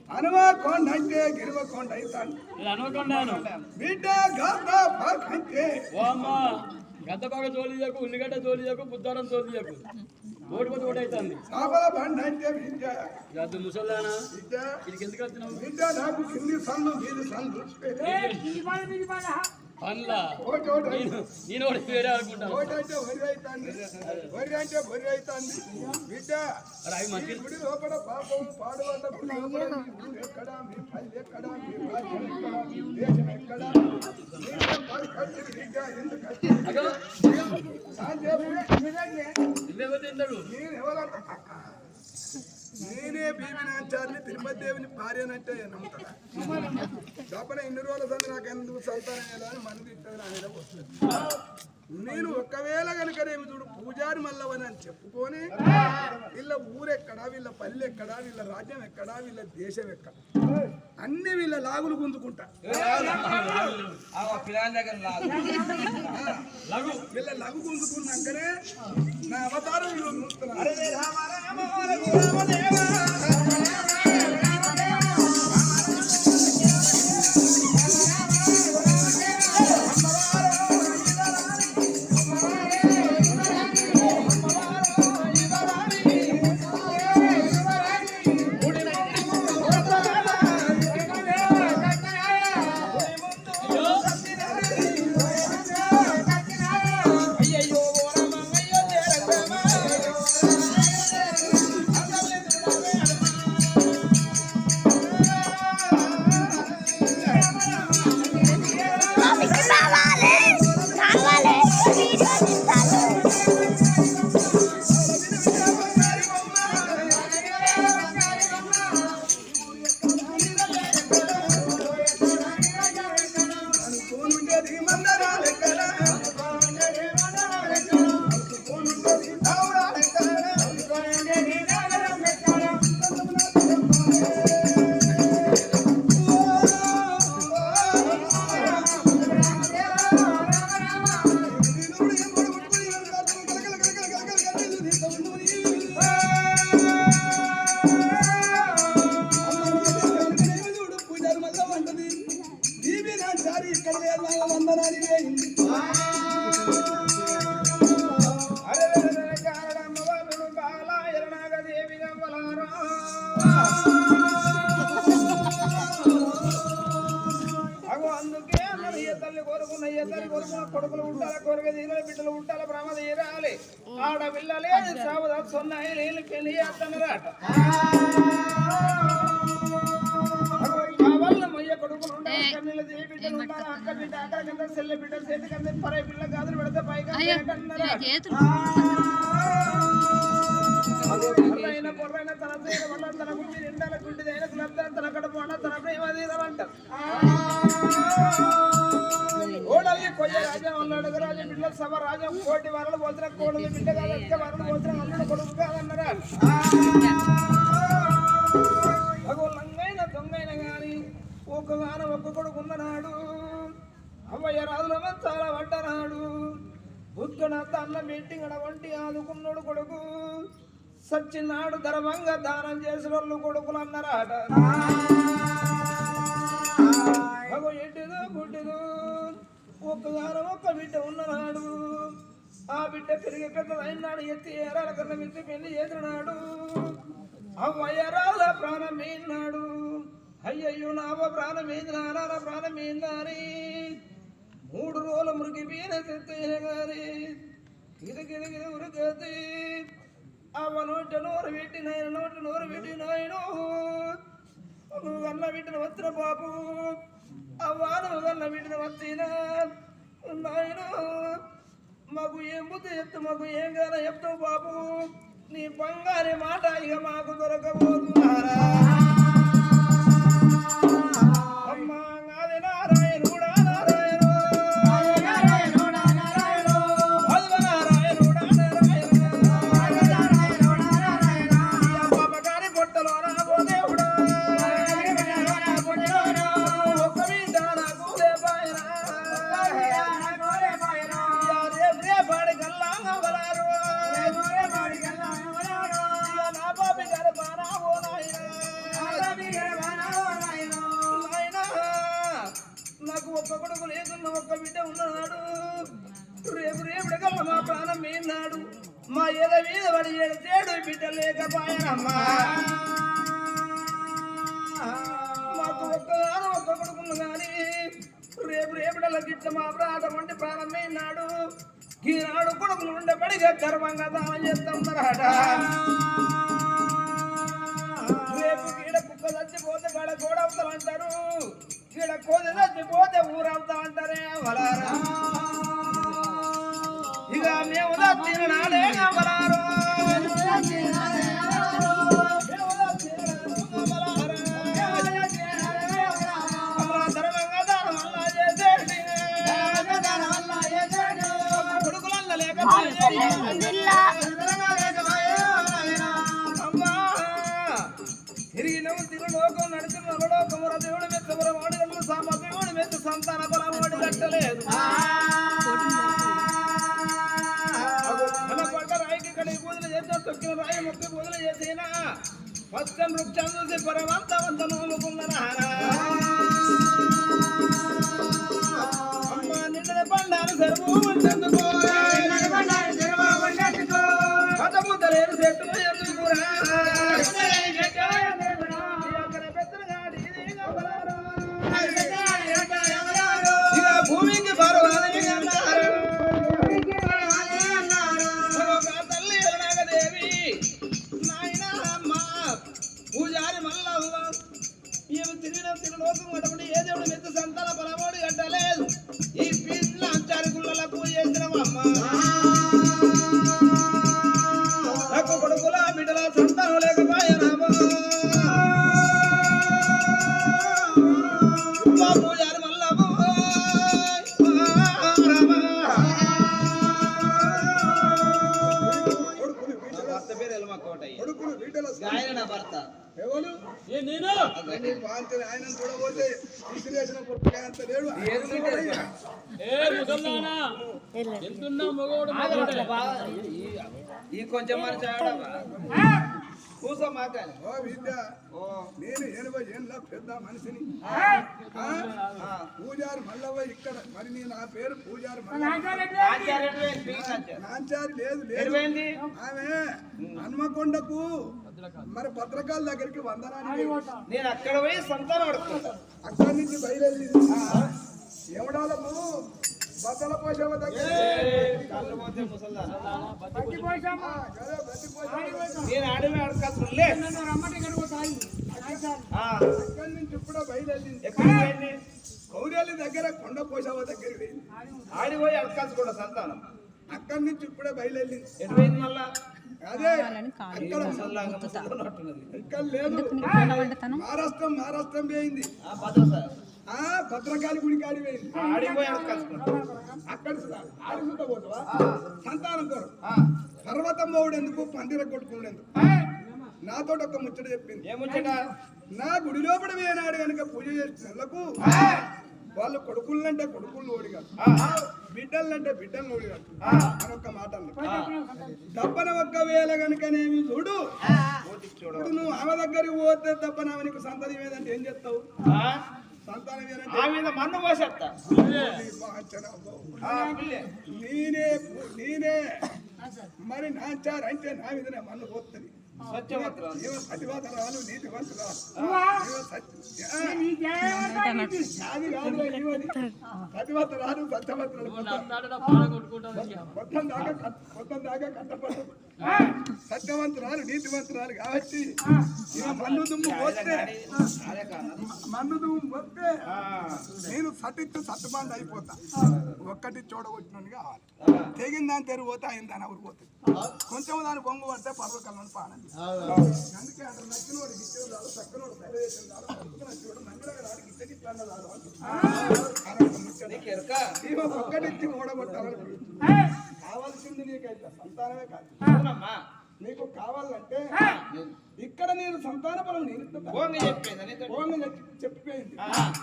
హనుమకొండ అంటే గిరివకొండ అవుతాను బిడ్డ గద్ద అంటే గద్ద బాగా తోలియకు ఉల్లిగడ్డ తోలియకు బుద్ధారం తోలియకు ఓడిపోతే ఓడైతుంది చేపల బండి అంటే బిడ్డ గద్ద ముసలానా ఇది ఎందుకు వచ్చినావు బిడ్డ నాకు కింది సందు మీది సందు పండ్లా నేను వేరే అనుకుంటాను వరి అంటే బొరి అవుతుంది బిడ్డ గుడి లోపల పాపం పాడుబడ్డ ఎక్కడ మీ పల్లె ఎక్కడ మీ రాజ్యం ఎక్కడ మీ దేశం ఎక్కడ బిడ్డ ఎందుకు నేనే భీమనాచార్ని తిరుపతి దేవుని భార్యనంటే నమ్ముతాను లోపల ఇన్ని రోజుల సంది నాకు ఎందుకు సంతానం అని మనది అనేది వస్తుంది నేను ఒకవేళ కనుకనేమి చూడు పూజారి మల్లవని అని చెప్పుకొని వీళ్ళ ఊరెక్కడా వీళ్ళ పల్లె ఎక్కడా వీళ్ళ రాజ్యం ఎక్కడా వీళ్ళ దేశం ఎక్కడ అన్ని వీళ్ళ లాగులు గుంజుకుంటా వీళ్ళ లఘు గుంజుకున్నాకనే నా అవతారం వీళ్ళు చూస్తున్నారు కొడుకులు ఉంటాల కొరగ తీరాలి బిడ్డలు ఉంటాల బ్రహ్మ తీరాలి ఆడపిల్లలే సావదాస్తున్నాయి నేను పెళ్లి చేస్తున్నారట కావాల మయ్య కొడుకులు ఉండాలి కన్నీళ్ళు తీయ బిడ్డలు ఉండాలి అక్క బిడ్డ అక్క కింద చెల్లె బిడ్డ చేతి కింద పరై పిల్ల గాజులు పెడితే పైగా పొర్రైన తన పేరు వల్ల తన గుండి నిండాల గుండిదైన తన కడుపు అన్న తన ప్రేమ తీరమంటారు ఓడల్లి కొయ్య రాజ్యం అన్నాడు రాజు బిడ్డ సభ రాజ్యం కోటి వరలు పోతున్న కోడలు బిడ్డ కాదు అక్క వరలు పోతున్న అల్లుడు కొడుకు కాదన్నారా లంగైన దొంగైన గాని ఒక్క వారం ఒక్క కొడుకు ఉన్ననాడు అవ్వయ్య రాజుల చాలా పడ్డనాడు బుద్ధుడంతా అన్న మీటింగ్ వంటి ఆదుకున్నాడు కొడుకు సచ్చినాడు ధర్మంగా దానం చేసిన వాళ్ళు కొడుకులు అన్నారాట ఎటుదో గుడ్డుదో ఒక్కగారం ఒక్క బిడ్డ ఉన్ననాడు ఆ బిడ్డ పెరిగి పెద్దదైనాడు ఎత్తి ఏరాల కన్నా మిత్తి పెళ్లి చేసినాడు అవ్వయ్యరాల ప్రాణం వేయినాడు అయ్యయ్యో నావ ప్రాణం ఏంది నాన్న ప్రాణం ఏందని 3 రోజులు మురిగిపోయిన తెత్తైన గారి గిరిగిరిగిరి ఉరిగతి అవ్వ నోటి నోరు పెట్టి నాయన నోటి నోరు పెట్టి నాయను నువ్వు అన్న బిడ్డను వచ్చిన బాబు అవ్వ నువ్వు అన్న బిడ్డను వచ్చిన నాయన మాకు ఏం బుద్ధి చెప్తూ మాకు ఏం కాదా చెప్తావు బాబు నీ బంగారి మాట ఇక మాకు దొరకబోతున్నారా అమ్మా నాది నారాయణుడా ప్రాణం మీనాడు మా ఎద మీద పడి ఏడు బిడ్డ లేకపోయానమ్మా మాకు ఒక్క కొడుకును కానీ రేపడల గిట్ల మా ప్రాణం వంటి ప్రాణం మీనాడు ఈనాడు కొడుకులు ఉండబడిగా గర్వంగా దానం చేస్తామన్నారట రేపు గీడ కుక్క చచ్చిపోతే గడ గోడవుతామంటారు గీడ కోద చచ్చిపోతే ఊరవుతామంటారే వలారా ఇక మేము తిననాడే వలారు తిరిగినము తిరులోకం నడిచిన నవలోకముర దేవుడు మెత్తముర వాడు సామర్థ్యుడు మెత్త సంతాన బలవాడు కట్టలేదు రాయికి కడిగి పూజలు చేసిన తొక్కిన రాయి మొక్క పూజలు చేసినా మొత్తం వృక్షం చూసి పరమంతవంత నోముకున్నారా అమ్మ నిన్న పండాలు సరువు ఉండెందుకో పదముద్దలేరు చెట్టులు ఎందుకురా భూమికి పర్వాలని అన్నారు తల్లి నాగదేవి నాయన అమ్మ పూజారి మల్లవ్వ ఈమె తిరులోకం అటువంటి ఏ దేవుడు మెత్త సంతాన బలవాడు కట్టలేదు ఈ పిల్ల అంచారి గుళ్ళలకు చేసినవమ్మ నాకు కొడుకుల బిడ్డల సంతానం లేకపోయానామా పూజారి మల్లవ్వ భర్త పేరు ఎల్మ కోటయ్య ఆయన నా భర్త ఎవరు నేను ఆయన చూడబోతే విసిరేసిన పుట్టకాయంత లేడు ఎంతున్నా మగవాడు ఈ కొంచెం మనిషి కూసో మాకాలి ఓ విద్య నేను 80 ఏళ్ళ పెద్ద మనిషిని పూజారి మల్లవ్వ ఇక్కడ మరి నీ నా పేరు పూజారి నాంచారి లేదు లేదు ఆమె హన్మకొండకు మరి భద్రకాల దగ్గరికి వందనాన్ని నేను అక్కడ పోయి సంతానం అడుగుతా అక్కడి నుంచి బయలుదేరి ఎవడాలము బద్దల పోషవ దగ్గర నేను అడవి అడగలే అక్కడి నుంచి ఇప్పుడు బయలుదేరింది కౌరేలి దగ్గర కొండ పోషవ దగ్గర ఆడిపోయి అడకాల్సి కూడా సంతానం అక్కడి నుంచి ఇప్పుడే బయలుదేరింది ఎటువైంది మళ్ళా అదే ఇక్కడ లేదు మహారాష్ట్రం పోయింది భద్రకాళి గుడి కాడి పోయింది అక్కడ ఆడిసుంటా పోతావా సంతానం కోరు పర్వతం పోవుడు ఎందుకు పందిర కొట్టుకునేందుకు నాతో ఒక ముచ్చట చెప్పింది ఏముచ్చట నా గుడి లోపల వేనాడు కనుక పూజ చేసేందుకు వాళ్ళు కొడుకులంటే కొడుకులు ఓడిగారు బిడ్డలంటే బిడ్డలు ఓడిగారు అని ఒక మాట దప్పన ఒక్క వేల కనుకనేమి చూడు నువ్వు ఆమె దగ్గరికి పోతే దప్పన నీకు సంతానం ఏదంటే ఏం చేస్తావు సంతానం ఏదంటే మన్ను పోసేస్తా నేనే మరి నాచారు అంటే నా మీదనే మన్ను పోతుంది పతివాతరాలు నీతివంతురాలు పతివాతరాలు సత్యవంతురాలు మొత్తం దాకా కట్టపడు సత్యవంతురాలు నీతివంతురాలు కాబట్టి మన్ను దుమ్ము పోతే నేను సత్తుబాండ అయిపోతా ఒక్కటి చూడగొట్టినని కావాలి తెగిన దాని తెరుగు పోతే ఆయన దాని ఎవరు పోతుంది కొంచెం దాని బొంగు పడితే పర్వకాలను పానండి అందుకే అక్కడ నచ్చినోడు గిచ్చేవాడు చక్కనోడు ఒక్కటిచ్చి ఓడగొట్టాలని కావాల్సింది నీకైతే సంతానమే కాదు నీకు కావాలంటే ఇక్కడ నేను సంతాన బలం చెప్పిపోయింది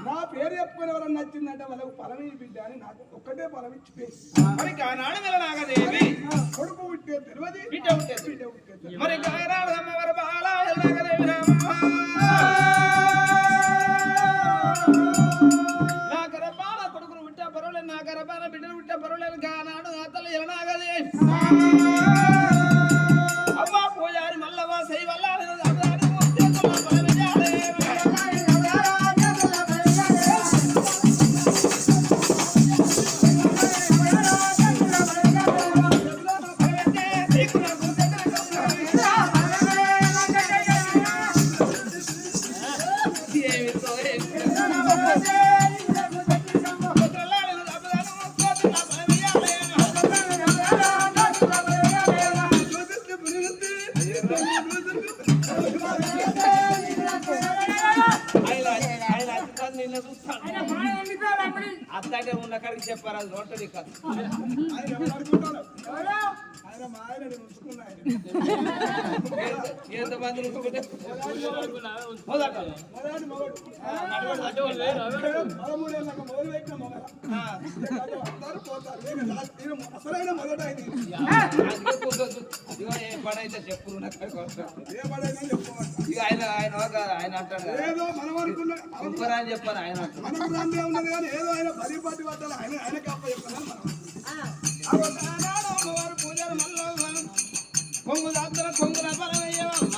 నా పేరు చెప్పుకొని ఎవరన్నా నచ్చిందంటే వాళ్ళకు ఫలం బిడ్డ అని నాకు ఒక్కటే ఫలం ఇచ్చిపోయింది కొడుకు పుట్టే తెలియదు బిడ్డ పుట్టే మరి నా గర్భాల కొడుకులు పుట్టా పర్వాలేదు నా గర్భాల బిడ్డలు పుట్టా పర్వాలేదు కానాడు నా తల్లి ఎలాగదే అవ్వ పూజారి మల్లవ్వ సై వల్లాలని అవ్వని ముత్యంతో పరమజాలే అత్తటే ఉన్న కాడికి చెప్పారు అది నోటది కాదు ఆయన ఎవరు అనుకుంటారు? ఆయన మా ఆయనని ఉంచుకున్నాడు. ఎంతమంది ఉంచుకుంటే మొదటి మొగడు. 13 మొదలు పెట్టిన మొగడు. అందరూ పోతారు. నేను అసలైన మొదట ఆయన. ఇగో ఏ పడైతే చెప్పురు నా కాడికి వస్తాడు. ఏ పడైనా చెప్పుకోవాలి. ఇక ఆయన అంటాడు కదా ఏదో మనం అనుకున్న సూపర్ అని చెప్పాను ఆయన అంటాడు. మనకు రాందే ఉన్నది కానీ ఏదో ఆయన పది పట్టి పట్టాలి. ఆయన కాప చెప్తాను మనం. అమ్మవారు పూజలు మల్లవ్వ కొంగు దాత్తర కొంగుల బలమయ్యవమ్మ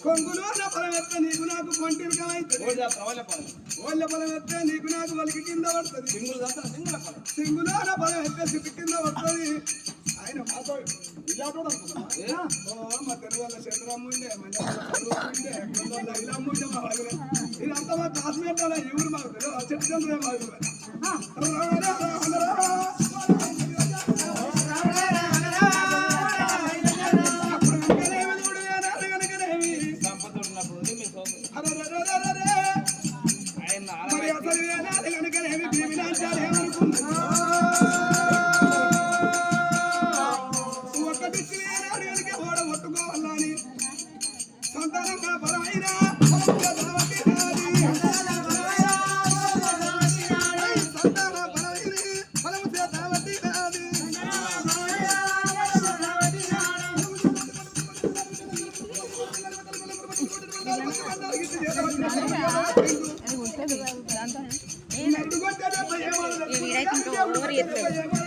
కొంగులో నా బలం ఎత్తే నీకు నాకు కొంటిరికమైతే ఓళ్ళ బలం ఎత్తే నీకు నాకు వలికి కింద పడుతుంది. సింగులో నా బలం ఎత్తే సిట్టి కింద పడుతుంది. ఆయన మాతో ఇలాంటి మా తెలుగు వాళ్ళ చంద్రమ్మ ఉండే మండే ఇలా ఉండే మా వాళ్ళు ఇదంతా మా క్లాస్మేట్ అలా ఎవరు మాకు తెలియదు. చంద్ర మాకు ఒట్టుకోవాలని సంతానంగా బలమైన వీడైతే ఇంకా ఓవర్ చేస్తాడు.